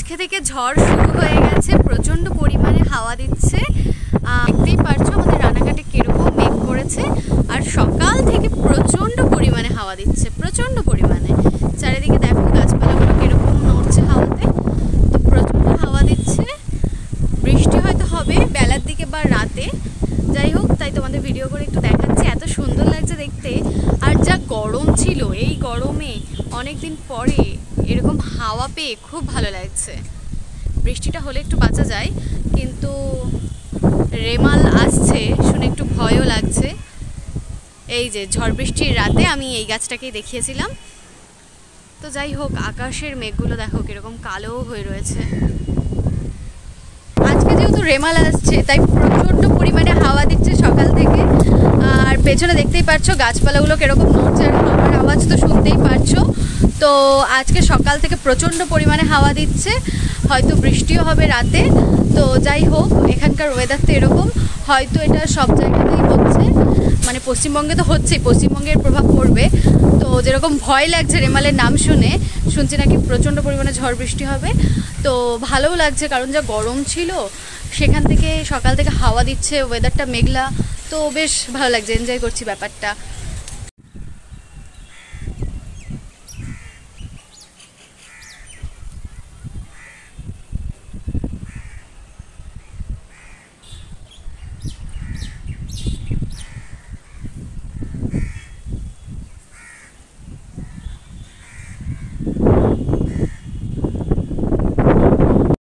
আজকে থেকে ঝড় শুরু হয়ে গেছে, প্রচণ্ড পরিমাণে হাওয়া দিচ্ছে। দেখতেই পারছো আমাদের রানাঘাটে কীরকম মেঘ করেছে, আর সকাল থেকে প্রচণ্ড পরিমাণে হাওয়া দিচ্ছে, প্রচণ্ড পরিমাণে। চারিদিকে দেখো গাছপালাগুলো কীরকম নড়ছে হাওয়াতে, তো প্রচণ্ড হাওয়া দিচ্ছে। বৃষ্টি হয়তো হবে বেলার দিকে বা রাতে, যাই হোক, তাই তোমাদের ভিডিও করে একটু দেখাচ্ছি। এত সুন্দর লাগছে দেখতে, আর যা গরম ছিল, এই গরমে অনেক দিন পরে এরকম হাওয়া পেয়ে খুব ভালো লাগছে। বৃষ্টিটা হলে একটু বাঁচা যায়, কিন্তু রেমাল আসছে শুনে একটু ভয়ও লাগছে। এই যে ঝড় বৃষ্টির রাতে আমি এই গাছটাকেই দেখিয়েছিলাম। তো যাই হোক, আকাশের মেঘগুলো দেখো কীরকম কালো হয়ে রয়েছে। আজকে যেহেতু রেমাল আসছে তাই প্রচণ্ড পরিমাণে হাওয়া দিচ্ছে সকাল থেকে, আর পেছনে দেখতেই পাচ্ছ গাছপালাগুলো কীরকম নড়ছে, আর আমার আওয়াজ তো শুনতেই পারছো। তো আজকে সকাল থেকে প্রচণ্ড পরিমাণে হাওয়া দিচ্ছে, হয়তো বৃষ্টিও হবে রাতে। তো যাই হোক, এখানকার ওয়েদার তো এরকম, হয়তো এটা সব জায়গাতেই হচ্ছে, মানে পশ্চিমবঙ্গে তো হচ্ছেই, পশ্চিমবঙ্গের প্রভাব পড়বে। তো যেরকম ভয় লাগছে রেমালের নাম শুনছি নাকি প্রচণ্ড পরিমাণে ঝড় বৃষ্টি হবে। তো ভালোও লাগছে, কারণ যা গরম ছিল সেখান থেকে সকাল থেকে হাওয়া দিচ্ছে, ওয়েদারটা মেঘলা, তো বেশ ভালো লাগছে, এনজয় করছি ব্যাপারটা।